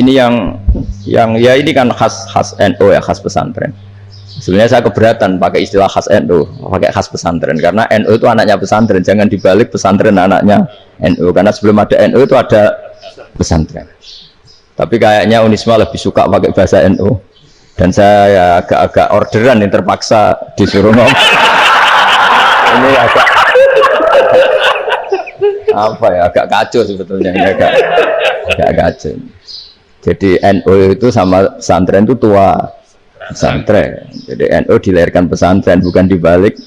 ini yang ya ini kan khas NU ya, khas pesantren. Sebenarnya saya keberatan pakai istilah khas NU, pakai khas pesantren karena NU itu anaknya pesantren, jangan dibalik pesantren anaknya NU karena sebelum ada NU itu ada pesantren. Tapi kayaknya Unisma lebih suka pakai bahasa NU dan saya ya agak-agak orderan yang terpaksa disuruh ngomong. Ini agak apa ya, agak kacau sebetulnya, ini agak kacau. Jadi NU itu sama pesantren itu tua pesantren. Jadi NU dilahirkan pesantren, bukan dibalik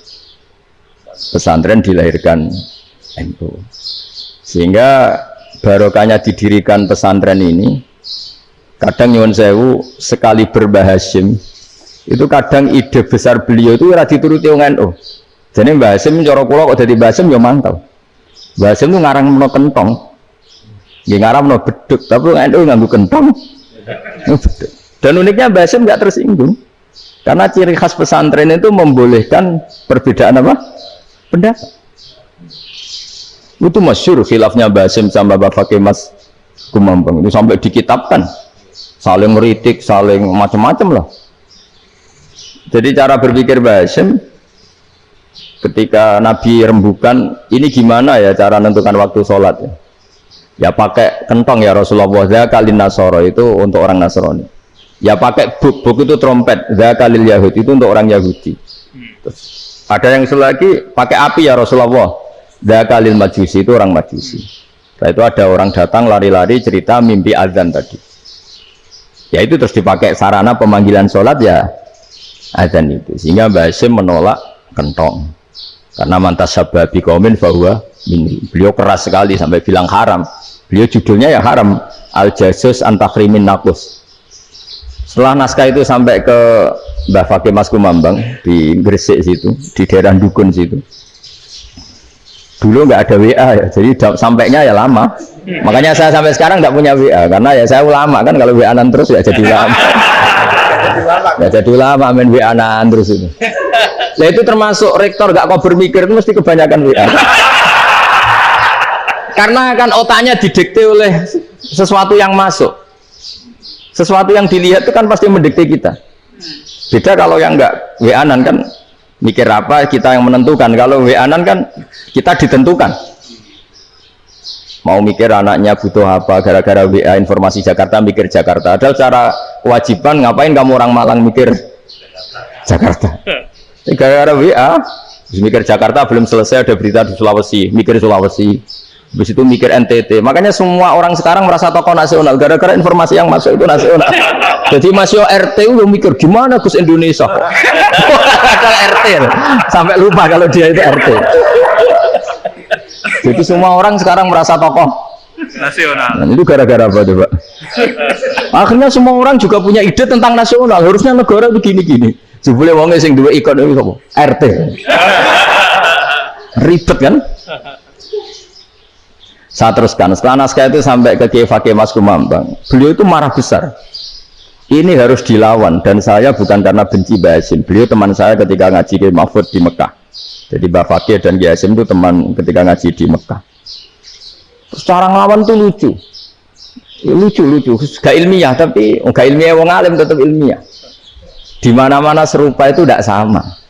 pesantren dilahirkan NU. Sehingga barokahnya didirikan pesantren ini, kadang nyuwun sewu sekali berbahasim itu kadang ide besar beliau itu ora dituruti wong NU. Jadi Mbah Hasim cara kula kok dadi Mbah Hasim ya mantap. Mbah Hasim itu ngarang meno kentong. Nggih ngarang meno beduk, tapi NU nganggo kentong. Beduk. Dan uniknya Mbah Hasim enggak tersinggung. Karena ciri khas pesantren itu membolehkan perbedaan apa? Pendapat. Itu masyhur khilafnya Mbah Hasim sama Bapak Mas Kumambang. Itu sampai dikitabkan. Saling ngeritik, saling macam-macam lah. Jadi cara berpikir Mbah Hasim ketika Nabi rembukan, ini gimana ya cara menentukan waktu sholat ya? Ya pakai kentong ya Rasulullah, zakalin nasoro itu untuk orang Nasrani. Ya pakai buk itu trompet, zakalil Yahudi itu untuk orang Yahudi. Terus, ada yang lagi pakai api ya Rasulullah, zakalil Majusi itu orang Majusi. Setelah itu ada orang datang lari-lari cerita mimpi azan tadi. Ya itu terus dipakai sarana pemanggilan sholat ya azan itu. Sehingga Mbah Hasim menolak kentong. Karena mantas sababi qaumin fahuwa minni. Beliau keras sekali sampai bilang haram. Beliau judulnya ya haram, al-jasus antakhrimin naqus. Setelah naskah itu sampai ke Mbah Fakih Mas Kumambang di Gresik situ, di daerah Dukun situ. Dulu nggak ada WA ya, jadi sampainya ya lama. Makanya saya sampai sekarang nggak punya WA karena ya saya ulama kan, kalau WA-an terus ya jadi ulama. Ya jadi ulama main WA-an terus itu. Nah itu termasuk rektor gak kau bermikir itu mesti kebanyakan WA. Karena kan otaknya didikte oleh sesuatu yang masuk. Sesuatu yang dilihat itu kan pasti mendikte kita. Beda kalau yang enggak WA-an kan mikir apa kita yang menentukan. Kalau WA-an kan kita ditentukan. Mau mikir anaknya butuh apa gara-gara WA informasi Jakarta mikir Jakarta. Ada secara kewajiban ngapain kamu orang Malang mikir Jakarta. Gara-gara WA mikir Jakarta belum selesai ada berita di Sulawesi, mikir Sulawesi. Habis itu mikir NTT. Makanya semua orang sekarang merasa tokoh nasional gara-gara informasi yang masuk itu nasional. Jadi masih RT udah mikir gimana Gus Indonesia. Kalau RT sampai lupa kalau dia itu RT. Jadi semua orang sekarang merasa tokoh nasional. Nah, itu gara-gara apa coba? Akhirnya semua orang juga punya ide tentang nasional. Harusnya negara begini-gini. Jebule wong sing duwe ikon iki sapa? RT. Ribet kan? Saya teruskan. Setelah naskah itu sampai ke Kiai Fakih Mas Kumambang. Beliau itu marah besar. Ini harus dilawan dan saya bukan karena benci Mbah Hasim. Beliau teman saya ketika ngaji Kiai Mahfud di Mekah. Jadi Mbah Fakih dan Kiai Hasim itu teman ketika ngaji di Mekah. Terus cara ngelawan tuh lucu. Lucu. Gak ilmiah tapi gak ilmiah wong alim tetap ilmiah. Di mana-mana serupa itu tidak sama.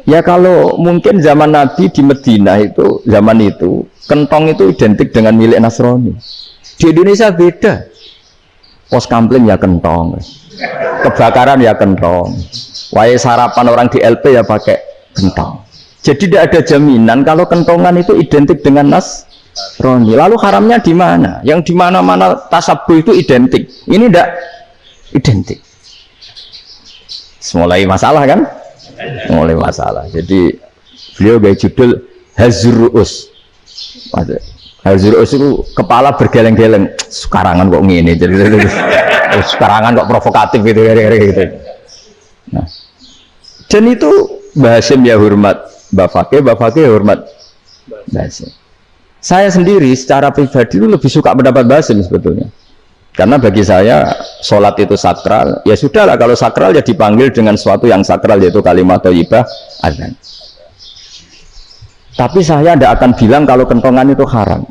Ya kalau mungkin zaman Nabi di Medina itu, zaman itu kentong itu identik dengan milik Nasrani. Di Indonesia beda. Pos kampling ya kentong, kebakaran ya kentong, wae sarapan orang di LP ya pakai kentong. Jadi tidak ada jaminan kalau kentongan itu identik dengan Nasrani. Lalu haramnya di mana? Yang di mana-mana tasabuh itu identik. Ini tidak identik. Mulai masalah kan? Mulai masalah. Jadi beliau gaya judul Hazruus. Hazruus itu kepala bergeleng-geleng. Sekarangan kok ngene. Jadi sekarangan kok provokatif gitu. Nah, dan itu Mbah Hasim ya hormat Mbah Fakih ya hormat Mbah Hasim. Saya sendiri secara pribadi itu lebih suka pendapat Mbah Hasim sebetulnya. Karena bagi saya sholat itu sakral, ya sudahlah kalau sakral ya dipanggil dengan sesuatu yang sakral yaitu kalimat thayyibah azan. Tapi saya tidak akan bilang kalau kentongan itu haram.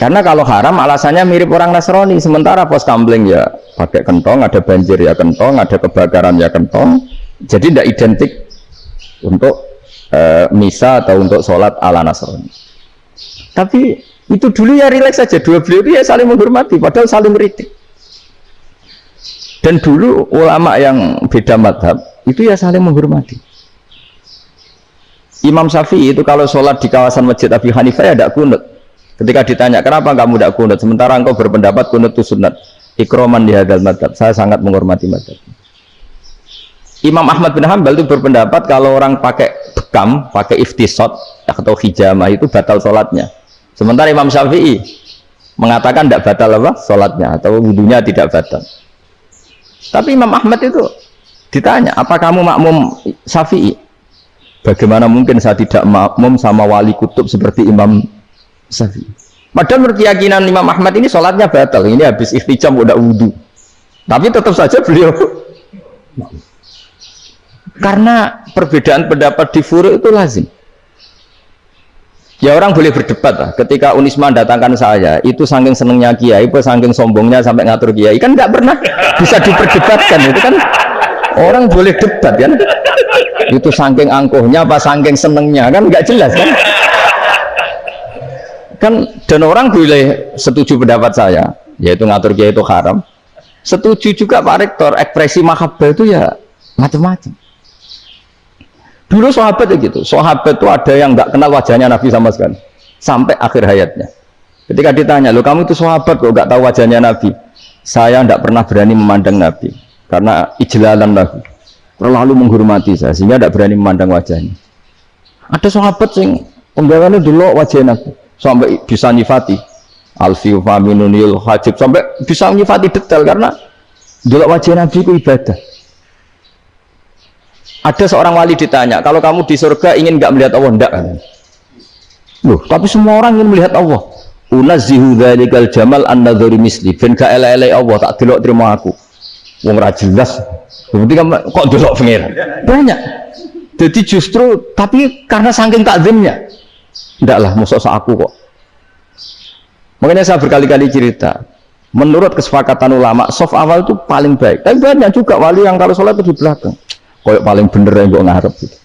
Karena kalau haram alasannya mirip orang Nasrani, sementara pos kamling ya pakai kentong, ada banjir ya kentong, ada kebakaran ya kentong, jadi tidak identik untuk misa atau untuk sholat ala Nasrani. Tapi itu dulu ya rileks saja, dua beliau itu ya saling menghormati, padahal saling meritik. Dan dulu ulama yang beda madhab itu ya saling menghormati. Imam Syafi'i itu kalau sholat di kawasan Masjid Abi Hanifah ya tidak kunut. Ketika ditanya, kenapa kamu tidak kunut? Sementara engkau berpendapat kunut itu sunat. Ikroman di hadal madhab. Saya sangat menghormati madhab. Imam Ahmad bin Hanbal itu berpendapat kalau orang pakai bekam, pakai iftisot atau hijamah itu batal sholatnya. Sementara Imam Syafi'i mengatakan tidak batal apa? Sholatnya atau wudunya tidak batal. Tapi Imam Ahmad itu ditanya, apa kamu makmum Syafi'i? Bagaimana mungkin saya tidak makmum sama wali kutub seperti Imam Syafi'i? Padahal menurut keyakinan Imam Ahmad ini sholatnya batal. Ini habis iftijam udah wudhu. Tapi tetap saja beliau. Karena perbedaan pendapat di furu itu lazim. Ya orang boleh berdebat lah. Ketika Unisma datangkan saya, itu saking senengnya kiai, saking sombongnya sampai ngatur kiai, kan nggak pernah bisa diperdebatkan. Itu kan orang boleh debat kan. Itu saking angkuhnya apa saking senengnya kan nggak jelas kan. Dan orang boleh setuju pendapat saya, yaitu ngatur kiai itu haram. Setuju juga Pak Rektor, ekspresi mahabbah itu ya macam-macam. Dulu sahabat ya gitu, sahabat itu ada yang nggak kenal wajahnya Nabi sama sekali sampai akhir hayatnya. Ketika ditanya, loh kamu itu sahabat kok nggak tahu wajahnya Nabi? Saya nggak pernah berani memandang Nabi karena ijlalan Nabi, terlalu menghormati saya sehingga tidak berani memandang wajahnya. Ada sahabat yang penggawaannya dulu wajah Nabi sampai bisa nyifati alfiu faminunil hajib, sampai bisa nyifati detail karena dulu wajah Nabi itu ibadah. Ada seorang wali ditanya, kalau kamu di surga ingin nggak melihat Allah? Enggak. Loh, tapi semua orang ingin melihat Allah. Unazzihu dzalikal jamal an-nadhari misli. Ben gak elek-elek Allah tak delok terima aku. Wong ra jelas. Berarti kok delok pengiran. Banyak. Jadi justru tapi karena saking takzimnya. Ndaklah musuh aku kok. Makanya saya berkali-kali cerita. Menurut kesepakatan ulama, soft awal itu paling baik. Tapi banyak juga wali yang kalau sholat itu di belakang. Koyok paling bener yang gue ngarep gitu.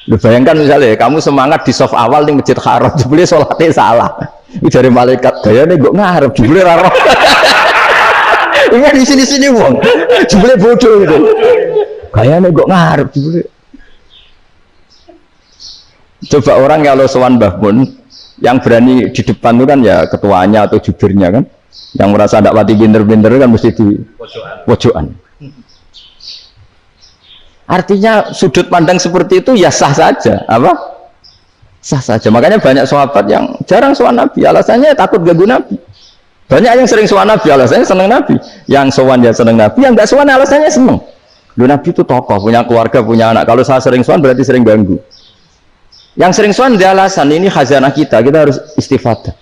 Lu bayangkan misalnya kamu semangat di soft awal di masjid haram, jebule sholatnya salah. Itu dari malaikat gayanya gue ngarep, jebule raro. Ini di sini wong, jebule bodoh gitu. Gayanya gue ngarep, jebule. Coba orang kalau sowan Mbah Mun, yang berani di depan itu kan ya ketuanya atau jubirnya kan, yang merasa tidak pati pinter-pinter kan mesti di pojokan. Artinya sudut pandang seperti itu ya sah saja, apa? Sah saja. Makanya banyak sahabat yang jarang sowan Nabi, alasannya takut ganggu Nabi. Banyak yang sering sowan Nabi, alasannya seneng Nabi. Yang sowan ya seneng Nabi, yang nggak sowan alasannya seneng. Lu Nabi itu tokoh, punya keluarga, punya anak. Kalau saya sering sowan berarti sering ganggu. Yang sering sowan dia alasan ini khazanah kita harus istifadah.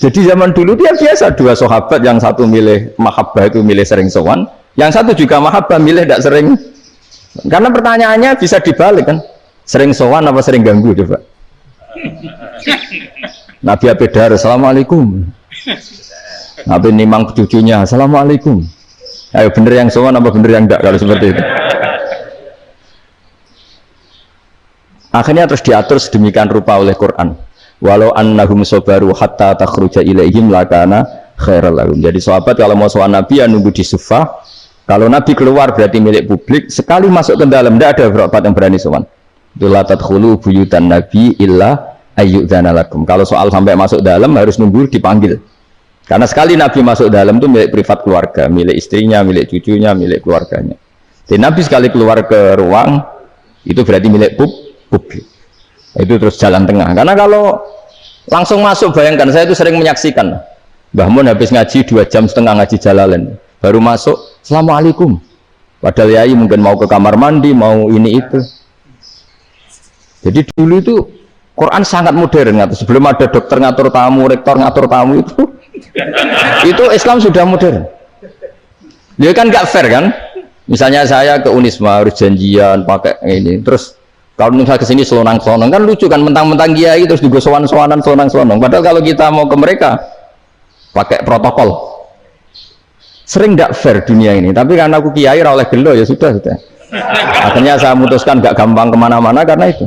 Jadi zaman dulu dia biasa dua sahabat, yang satu milih mahabbah itu milih sering sowan, yang satu juga mahabbah milih tidak sering. Karena pertanyaannya bisa dibalik kan, sering sowan apa sering ganggu coba. Nabi Abedar, assalamualaikum. Nabi nimang cucunya, assalamualaikum. Ayo bener yang sowan apa bener yang enggak kalau seperti itu. Akhirnya terus diatur sedemikian rupa oleh Quran. Walau annahum sabaru hatta takhruja ilaihim lakana khairal lahum. Jadi sahabat kalau mau sowan Nabi ya nunggu di sufah. Kalau Nabi keluar berarti milik publik, sekali masuk ke dalam tidak ada sahabat yang berani sowan. La tadkhulu buyutan Nabi illa ayyudzana lakum. Kalau soal sampai masuk dalam harus nunggu dipanggil. Karena sekali Nabi masuk dalam itu milik privat keluarga, milik istrinya, milik cucunya, milik keluarganya. Jadi Nabi sekali keluar ke ruang itu berarti milik publik. Itu terus jalan tengah. Karena kalau langsung masuk, bayangkan saya itu sering menyaksikan. Mbah Mun habis ngaji 2,5 jam ngaji Jalalain. Baru masuk, assalamualaikum. Padahal yai mungkin mau ke kamar mandi, mau ini itu. Jadi dulu itu Quran sangat modern. Sebelum ada dokter ngatur tamu, rektor ngatur tamu itu Islam sudah modern. Dia kan nggak fair kan? Misalnya saya ke Unisma harus janjian pakai ini, terus Kalau misalnya kesini selonang-selonang kan lucu kan, mentang-mentang kiai terus juga sowan-sowanan selonang-selonang. Padahal kalau kita mau ke mereka pakai protokol. Sering tidak fair dunia ini. Tapi karena aku kiai oleh gelo ya sudah. Akhirnya saya memutuskan gak gampang kemana-mana karena itu.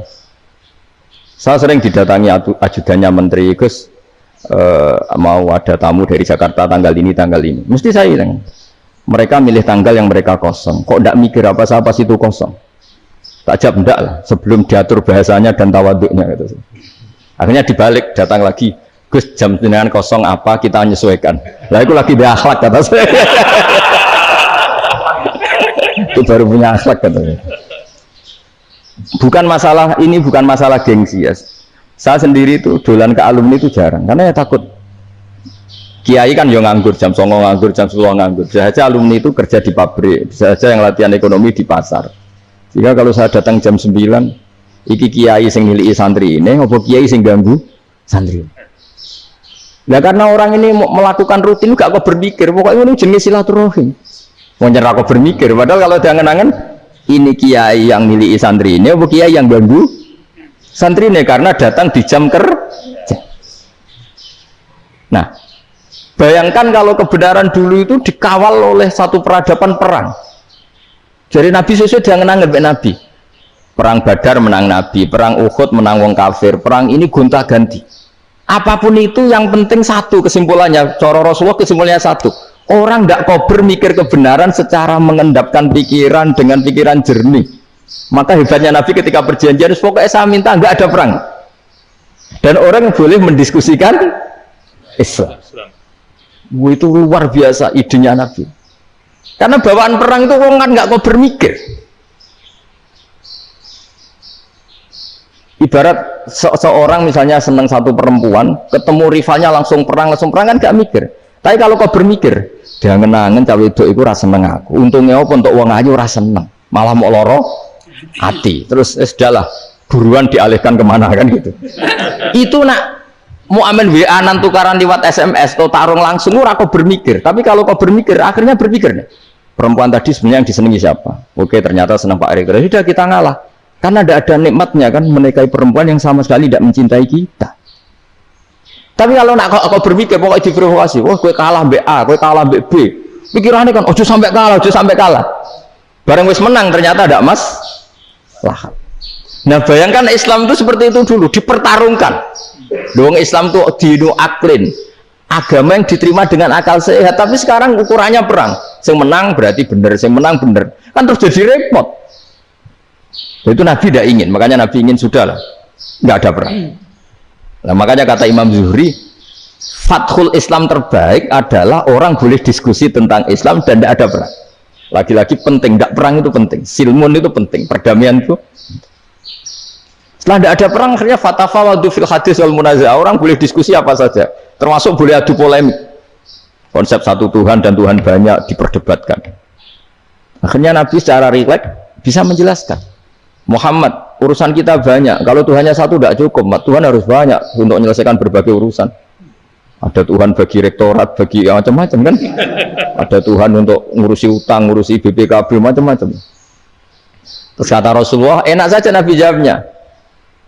Saya sering didatangi ajudannya menteri, Gus mau ada tamu dari Jakarta tanggal ini. Mesti saya bilang, mereka milih tanggal yang mereka kosong. Kok tidak mikir apa pas itu kosong? Tak jawab enggak lah, sebelum diatur bahasanya dan tawaduknya gitu. Akhirnya dibalik, datang lagi, Gus jam jenengan kosong apa kita menyesuaikan. Lah itu lagi dia akhlak kata saya. Itu baru punya akhlak katanya. Bukan masalah ini, bukan masalah gengsi ya. Saya sendiri itu dolan ke alumni itu jarang, karena ya takut. Kiai kan yang nganggur, jam 9 nganggur, jam 10 nganggur. Bisa saja alumni itu kerja di pabrik, bisa saja yang latihan ekonomi di pasar. Sehingga kalau saya datang jam 9, iki kiai sing miliki santri ini, apa kiai sing ganggu santri. Nah karena orang ini melakukan rutin, gak kok berpikir, pokoknya ini jenis silaturahim. Mau nyerah kok berpikir, padahal kalau jangan-jangan ini kiai yang miliki santri ini, apa kiai yang ganggu santri ini karena datang di jam kerja. Nah, bayangkan kalau kebenaran dulu itu dikawal oleh satu peradaban perang. Jadi Nabi sesuai jangan anggap Nabi. Perang Badar menang Nabi, perang Uhud menang wong kafir, perang ini gonta-ganti. Apapun itu yang penting satu kesimpulannya, cara Rasulullah kesimpulannya satu. Orang tidak kober mikir kebenaran secara mengendapkan pikiran dengan pikiran jernih. Maka hebatnya Nabi ketika perjanjian, pokoknya saya minta nggak ada perang. Dan orang boleh mendiskusikan Islam. Itu luar biasa idenya Nabi. Karena bawaan perang itu orang kan nggak kok bermikir. Ibarat seorang misalnya senang satu perempuan, ketemu rivalnya langsung perang kan nggak mikir. Tapi kalau kau bermikir, dia ngenangen cawe itu rasa seneng aku. Untungnya apa untuk uang aja rasa seneng, malah mau loro hati. Terus sudahlah, buruan dialihkan kemana kan gitu. Itu nak mau amen WA nan tukaran lewat SMS atau tarung langsung ora kok bermikir. Tapi kalau kau bermikir, akhirnya berpikir nih. Perempuan tadi sebenarnya yang disenangi siapa? Oke, ternyata senang Pak Erick. Sudah kita ngalah. Karena tidak ada nikmatnya kan menikahi perempuan yang sama sekali tidak mencintai kita. Tapi kalau nak kau berpikir pokoknya diprovokasi, wah kue kalah BA, kue kalah BB. Pikirannya kan, ojo sampai kalah. Bareng wis menang ternyata ada mas. Lah. Nah bayangkan Islam itu seperti itu dulu, dipertarungkan. Doang Islam tuh dinu aklin, agama yang diterima dengan akal sehat. Tapi sekarang ukurannya perang. Yang menang berarti benar, yang menang benar. Kan terus jadi repot. Itu Nabi tidak ingin, makanya Nabi ingin sudahlah, nggak ada perang. Nah, makanya kata Imam Zuhri, fathul Islam terbaik adalah orang boleh diskusi tentang Islam dan tidak ada perang. Lagi-lagi penting, tidak perang itu penting, silmun itu penting, perdamaian itu. Setelah tidak ada perang, akhirnya fatafawadu fil hadis wal munazah, orang boleh diskusi apa saja, termasuk boleh adu polemik. Konsep satu Tuhan dan Tuhan banyak diperdebatkan. Akhirnya Nabi secara rileks bisa menjelaskan, Muhammad, urusan kita banyak. Kalau Tuhannya satu tidak cukup, Tuhan harus banyak untuk menyelesaikan berbagai urusan. Ada Tuhan bagi rektorat, bagi macam-macam kan? Ada Tuhan untuk ngurusi utang, ngurusi BPKB, macam-macam. Terus kata Rasulullah, enak saja Nabi jawabnya.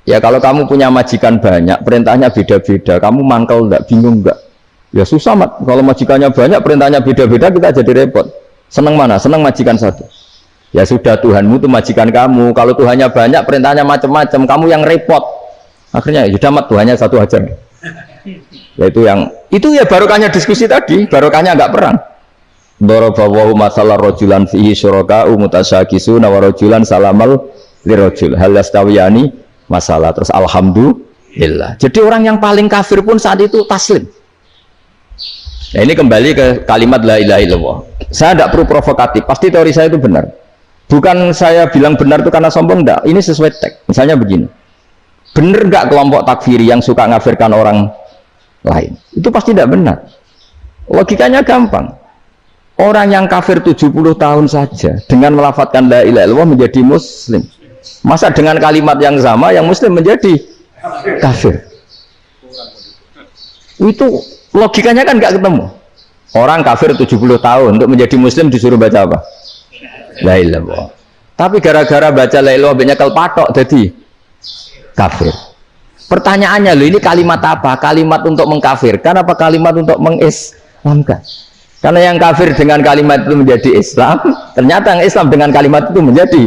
Ya kalau kamu punya majikan banyak, perintahnya beda-beda, kamu mangkel enggak, bingung enggak? Ya susah mat, kalau majikannya banyak, perintahnya beda-beda, kita jadi repot. Senang mana? Senang majikan satu. Ya sudah, Tuhanmu itu majikan kamu. Kalau Tuhannya banyak, perintahnya macam-macam, kamu yang repot. Akhirnya ya sudah mat, Tuhannya satu aja. Yaitu yang itu ya barokahnya diskusi tadi, barokahnya enggak perang. Darabahu masalah rajulan fihi syuraka'u mutasyakisuna wa rajulan salamal lirajul hal yastawiyani masalah. Terus alhamdulillah. Jadi orang yang paling kafir pun saat itu taslim. Nah ini kembali ke kalimat la ilaha illallah. Saya tidak perlu provokatif, pasti teori saya itu benar. Bukan saya bilang benar itu karena sombong, enggak. Ini sesuai teks. Misalnya begini, benar enggak kelompok takfiri yang suka ngafirkan orang lain? Itu pasti tidak benar. Logikanya gampang. Orang yang kafir 70 tahun saja dengan melafadzkan la ilaha illallah menjadi muslim. Masa dengan kalimat yang sama yang muslim menjadi kafir? Itu logikanya kan nggak ketemu. Orang kafir 70 tahun untuk menjadi muslim disuruh baca apa? La ilaha illallah. Tapi gara-gara baca la ilaha illallah nyekel patok jadi kafir. Pertanyaannya loh, ini kalimat apa? Kalimat untuk mengkafirkan apa kalimat untuk mengislamkan? Karena yang kafir dengan kalimat itu menjadi Islam, ternyata yang Islam dengan kalimat itu menjadi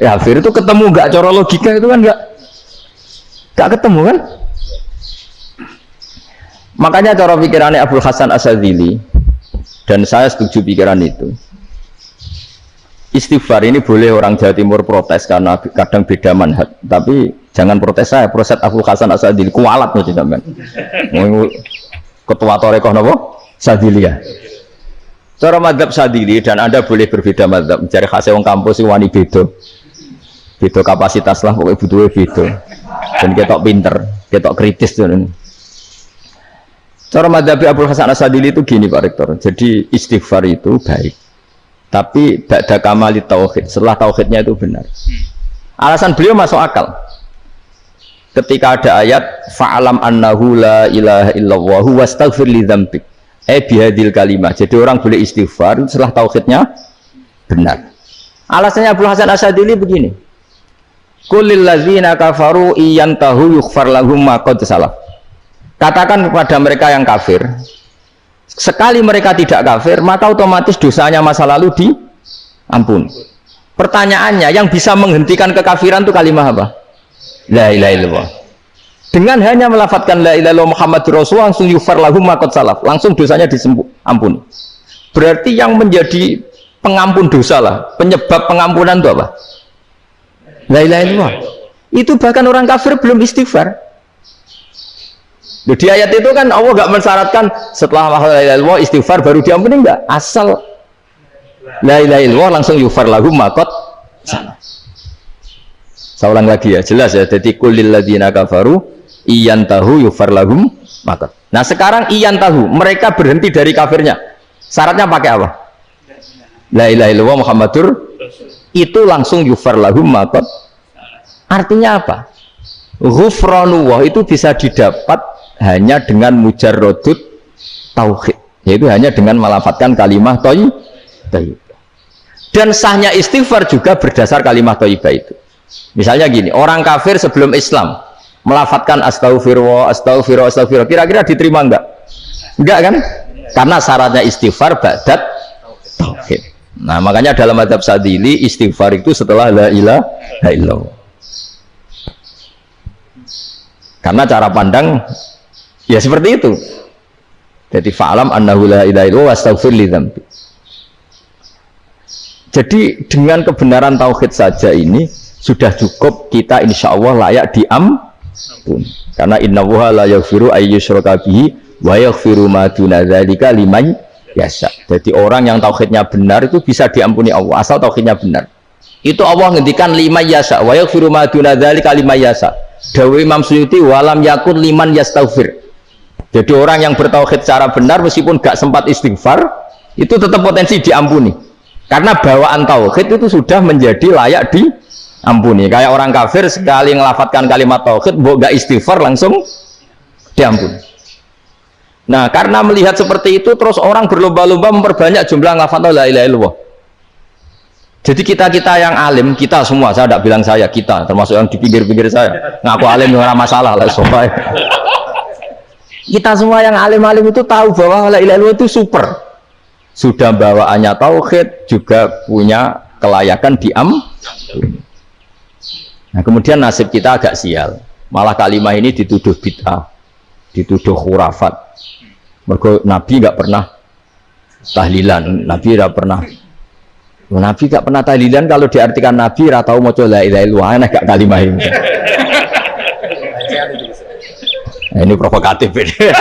kafir. Itu ketemu nggak? Cara logika itu kan nggak ketemu kan? Makanya cara pikirannya Abdul Hasan Asyadzili, dan saya setuju pikiran itu. Istighfar ini boleh orang Jawa Timur protes karena kadang beda manhaj, tapi jangan protes saya, proses Abdul Hasan Asyadzili kualat nih sampean. Ketua Torekoh napa? Sadziliyah. Cara madzhab Sadzili, dan Anda boleh berbeda madzhab, mencari khasnya wong kampus sing wani beda. Beda kapasitas lah, pokoknya butuhnya beda. Dan ketok pinter, ketok kritis tuh. Cara madzhab Abdul Hasan Asyadzili itu gini Pak Rektor. Jadi istighfar itu baik. Tapi ba'da kamali tauhid, setelah tauhidnya itu benar. Alasan beliau masuk akal. Ketika ada ayat fa'alam annahu la ilaha illallah wastaghfir li dzambik. Bihadil kalimah. Jadi orang boleh istighfar setelah tauhidnya benar. Alasannya Abdul Hasan Asyadzili begini. Qul lil ladzina kafaru iyantahu yughfar lahum ma qad salaf. Katakan kepada mereka yang kafir, sekali mereka tidak kafir, maka otomatis dosanya masa lalu diampuni. Pertanyaannya, yang bisa menghentikan kekafiran itu kalimat apa? La ilaha illallah. Dengan hanya melafadzkan la ilaha illallah Muhammadur Rasulullah, langsung yufar lahum ma qad salaf, langsung dosanya diampuni. Berarti yang menjadi pengampun dosa lah, penyebab pengampunan itu apa? La ilaha illallah. Itu bahkan orang kafir belum istighfar. Di ayat itu kan Allah nggak mensyaratkan setelah la ilaha illallah istighfar baru diampuni, enggak, asal la ilaha illallah langsung yufar lahum ma qad salaf. Saya ulang lagi ya, jelas ya. Jadi kulil ladzina kafaru iyantahu yufar lahum ma qad. Nah sekarang iyantahu, mereka berhenti dari kafirnya. Syaratnya pakai apa? La ilaha illallah Muhammadur, itu langsung yufar lahum ma qad. Artinya apa? Ghufranullah itu bisa didapat hanya dengan mujarrodut tauhid, yaitu hanya dengan melafadzkan kalimah thayyibah. Dan sahnya istighfar juga berdasar kalimah thayyibah itu. Misalnya gini, orang kafir sebelum Islam melafadzkan astaghfirullah, astaghfirullah, astaghfirullah, kira-kira diterima enggak? Enggak kan? Karena syaratnya istighfar ba'dat tauhid. Nah makanya dalam madzhab Sadzili istighfar itu setelah la ilaha illallah. Karena cara pandang ya seperti itu. Jadi fa'alam annahu la ilaha illallah wastaghfir li dzambi. Jadi dengan kebenaran tauhid saja ini sudah cukup kita insya Allah layak diampun. Karena innallaha la yaghfiru ayyusyraka bihi wa yaghfiru ma duna dzalika liman yasha. Jadi orang yang tauhidnya benar itu bisa diampuni Allah asal tauhidnya benar. Itu Allah ngendikan liman yasha wa yaghfiru ma duna dzalika liman yasha. Dawi Imam Suyuti walam yakun liman yastaghfir. Jadi orang yang bertauhid secara benar meskipun gak sempat istighfar itu tetap potensi diampuni. Karena bawaan tauhid itu sudah menjadi layak diampuni. Kayak orang kafir sekali ngelafadzkan kalimat tauhid mbok gak istighfar langsung diampuni. Nah, karena melihat seperti itu terus orang berlomba-lomba memperbanyak jumlah lafadz la ilaha illallah. Jadi kita-kita yang alim, kita semua, saya tidak bilang saya, kita, termasuk yang di pinggir-pinggir saya, ngaku alim nggak masalah lah, sobat. Kita semua yang alim-alim itu tahu bahwa la ilaha illallah itu super. Sudah bawaannya tauhid, juga punya kelayakan Nah kemudian nasib kita agak sial. Malah kalimah ini dituduh bid'ah, dituduh khurafat. Mergo Nabi nggak pernah tahlilan, Nabi tidak pernah. Nabi gak pernah tahlilan, kalau diartikan Nabi ratau maca la ilaha illallah, aneh gak kalimah ini. Nah, ini provokatif ini.